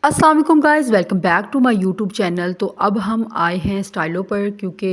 अस्सलाम वालेकुम guys, welcome back to my YouTube channel. तो अब हम आए हैं स्टाइलो पर क्योंकि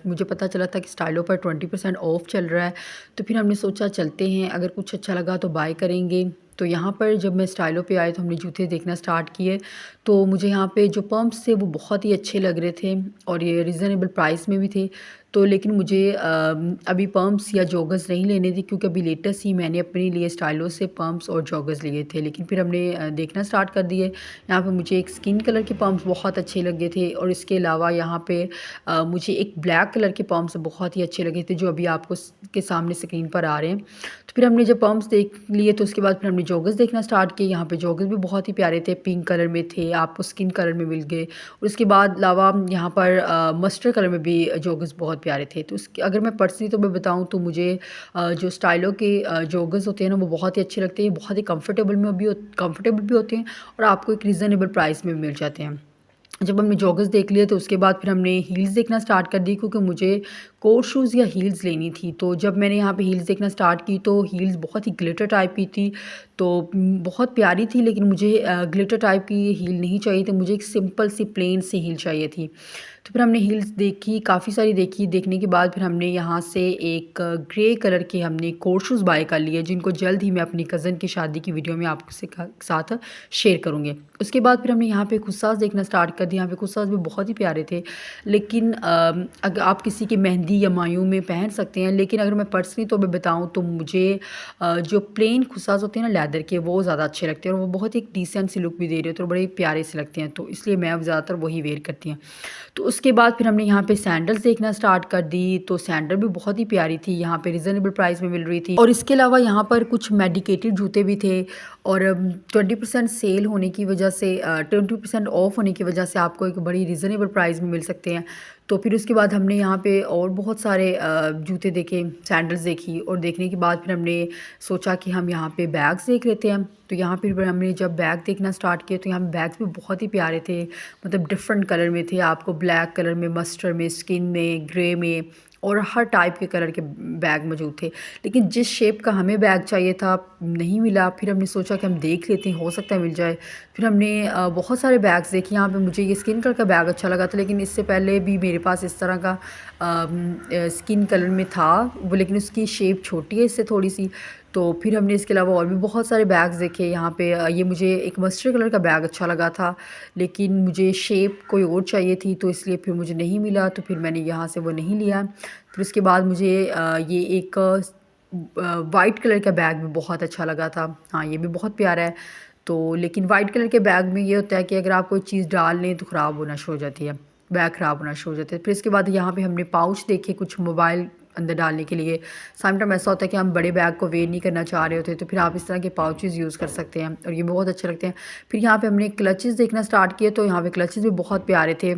मुझे पता चला था कि स्टाइलो पर 20% ऑफ चल रहा है। तो फिर हमने सोचा चलते हैं, अगर कुछ अच्छा लगा तो बाय करेंगे। तो यहाँ पर जब मैं स्टाइलो पे आए तो हमने जूते देखना स्टार्ट किए। तो मुझे यहाँ पे जो पम्प्स थे वो बहुत ही अच्छे लग रहे थे और ये रीज़नेबल प्राइस में भी थे। तो लेकिन मुझे अभी पम्प्स या जॉगर्स नहीं लेने थे क्योंकि अभी लेटेस्ट ही मैंने अपने लिए स्टाइलो से पम्प्स और जॉगर्स लिए थे। लेकिन फिर हमने देखना स्टार्ट कर दिए। यहाँ पे मुझे एक स्किन कलर के पम्प्स बहुत अच्छे लगे थे और इसके अलावा यहाँ पे मुझे एक ब्लैक कलर के पम्प्स बहुत ही अच्छे लगे थे जो अभी आपको के सामने स्क्रीन पर आ रहे हैं। तो फिर हमने जब पम्प्स देख लिए तो उसके बाद फिर हमने जॉगर्स देखना स्टार्ट किए। यहाँ पे जॉगर्स भी बहुत ही प्यारे थे, पिंक कलर में थे, आपको स्किन कलर में मिल गए और उसके बाद अलावा यहाँ पर मस्टर्ड कलर में भी जॉगर्स बहुत प्यारे थे। तो उसके अगर मैं पर्सनली तो मैं बताऊँ तो मुझे जो स्टाइलो के जॉगर्स होते हैं ना वो बहुत ही अच्छे लगते हैं, बहुत ही कंफर्टेबल भी होते हैं और आपको एक रीज़नेबल प्राइस में मिल जाते हैं। जब हमने जॉगर्स देख लिए तो उसके बाद फिर हमने हील्स देखना स्टार्ट कर दी क्योंकि मुझे कोट शूज़ या हील्स लेनी थी। तो जब मैंने यहाँ पे हील्स देखना स्टार्ट की तो हील्स बहुत ही ग्लिटर टाइप की थी। तो बहुत प्यारी थी लेकिन मुझे ग्लिटर टाइप की हील नहीं चाहिए थी, मुझे एक सिंपल सी प्लेन सी हील चाहिए थी। तो फिर हमने हील्स देखी, काफ़ी सारी देखी, देखने के बाद फिर हमने यहाँ से एक ग्रे कलर के हमने कोट शूज़ बाय कर लिए जिनको जल्द ही मैं अपनी कज़न की शादी की वीडियो में आपके साथ शेयर करूँगी। उसके बाद फिर हमने यहाँ पे खुस्सास देखना स्टार्ट कर दिया। यहाँ पे खुस्सास भी बहुत ही प्यारे थे लेकिन अगर आप किसी की मेहंदी या मायूं में पहन सकते हैं, लेकिन अगर मैं पर्सनली तो मैं बताऊँ तो मुझे जो प्लेन खुस्सास होते हैं ना लेदर के वो ज़्यादा अच्छे लगते हैं और वो बहुत ही डिसेंट सी लुक भी दे रहे होते हैं और बड़े प्यारे से लगते हैं। तो इसलिए मैं अब ज़्यादातर वही वेयर करती हूँ। तो उसके बाद फिर हमने यहाँ पे सैंडल्स देखना स्टार्ट कर दी। तो सैंडल भी बहुत ही प्यारी थी, यहाँ पे रिजनेबल प्राइस में मिल रही थी और इसके अलावा यहाँ पर कुछ मेडिकेटेड जूते भी थे और 20% सेल होने की वजह से 20% ऑफ होने की वजह से आपको एक बड़ी रिजनेबल प्राइस में मिल सकते हैं। तो फिर उसके बाद हमने यहाँ पे और बहुत सारे जूते देखे, सैंडल्स देखी और देखने के बाद फिर हमने सोचा कि हम यहाँ पे बैग्स देख लेते हैं। तो यहाँ फिर हमने जब बैग देखना स्टार्ट किया तो यहाँ बैग्स भी बहुत ही प्यारे थे, मतलब डिफरेंट कलर में थे, आपको ब्लैक कलर में, मस्टर्ड में, स्किन में, ग्रे में और हर टाइप के कलर के बैग मौजूद थे। लेकिन जिस शेप का हमें बैग चाहिए था नहीं मिला। फिर हमने सोचा कि हम देख लेते हैं, हो सकता है मिल जाए। फिर हमने बहुत सारे बैग्स देखे। यहाँ पे मुझे ये स्किन कलर का बैग अच्छा लगा था लेकिन इससे पहले भी मेरे पास इस तरह का स्किन कलर में था वो, लेकिन उसकी शेप छोटी है इससे थोड़ी सी। तो फिर हमने इसके अलावा और भी बहुत सारे बैग्स देखे। यहाँ पे ये मुझे एक मस्टर्ड कलर का बैग अच्छा लगा था लेकिन मुझे शेप कोई और चाहिए थी तो इसलिए फिर मुझे नहीं मिला, तो फिर मैंने यहाँ से वो नहीं लिया। फिर उसके बाद मुझे ये एक वाइट कलर का बैग भी बहुत अच्छा लगा था। हाँ, ये भी बहुत प्यारा है। तो लेकिन वाइट कलर के बैग में ये होता है कि अगर आप कोई चीज़ डाल लें तो ख़राब होना शुरू हो जाती है, बैग ख़राब होना शुरू हो जाता है। फिर इसके बाद यहाँ पे हमने पाउच देखे कुछ मोबाइल अंदर डालने के लिए। सम टाइम ऐसा होता है कि हम बड़े बैग को वेयर नहीं करना चाह रहे होते तो फिर आप इस तरह के पाउचेज़ यूज़ कर सकते हैं और ये बहुत अच्छे लगते हैं। फिर यहाँ पे हमने क्लचेज़ देखना स्टार्ट किए तो यहाँ पे क्लचेज़ भी बहुत प्यारे थे।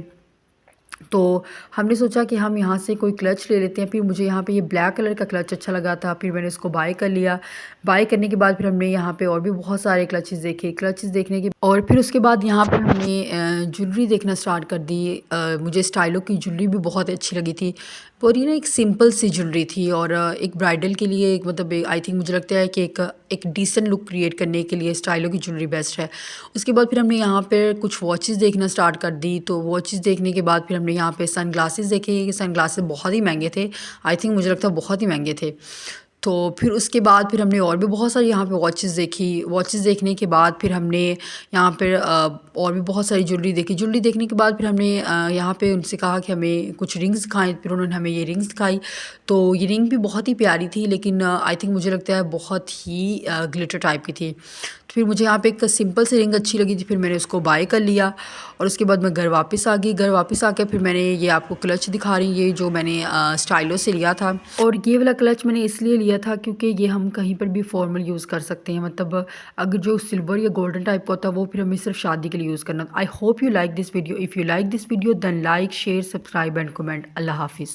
तो हमने सोचा कि हम यहाँ से कोई क्लच ले लेते हैं। फिर मुझे यहाँ पे ये ब्लैक कलर का क्लच अच्छा लगा था, फिर मैंने इसको बाय कर लिया। बाय करने के बाद फिर हमने यहाँ पे और भी बहुत सारे क्लचेस देखे। क्लचेस देखने के और फिर उसके बाद यहाँ पे हमने ज्वेलरी देखना स्टार्ट कर दी। मुझे स्टाइलो की ज्वेलरी भी बहुत अच्छी लगी थी और ये ना एक सिंपल सी ज्वेलरी थी और एक ब्राइडल के लिए एक मतलब आई थिंक मुझे लगता है कि एक डिसेंट लुक क्रिएट करने के लिए स्टाइलो की ज्वेलरी बेस्ट है। उसके बाद फिर हमने यहाँ पे कुछ वॉचेस देखना स्टार्ट कर दी। तो वॉचेस देखने के बाद फिर हमने यहाँ पे सन ग्लासेस देखे। सन ग्लासेस बहुत ही महंगे थे, आई थिंक मुझे लगता है बहुत ही महंगे थे। तो फिर उसके बाद फिर हमने और भी बहुत सारी यहाँ पे वॉचेस देखी। वॉचेस देखने के बाद फिर हमने यहाँ पर और भी बहुत सारी ज्वेलरी देखी। ज्वेलरी देखने के बाद फिर हमने यहाँ पे उनसे कहा कि हमें कुछ रिंग्स दिखाएं। फिर उन्होंने हमें ये रिंग्स दिखाई। तो ये रिंग भी बहुत ही प्यारी थी लेकिन आई थिंक मुझे लगता है बहुत ही ग्लिटर टाइप की थी। तो फिर मुझे यहाँ पे एक सिंपल सी रिंग अच्छी लगी थी, फिर मैंने उसको बाय कर लिया और उसके बाद मैं घर वापस आ गई। घर वापस आकर फिर मैंने ये आपको क्लच दिखा रही, ये जो मैंने स्टाइलो से लिया था और ये वाला क्लच मैंने इसलिए लिया था क्योंकि ये हम कहीं पर भी फॉर्मल यूज़ कर सकते हैं। मतलब अगर जो सिल्वर या गोल्डन टाइप का होता है वो फिर हमें सिर्फ शादी के लिए यूज़ करना। I hope you like this video. If you like this video then like, share, subscribe and comment. अल्लाह हाफिज़।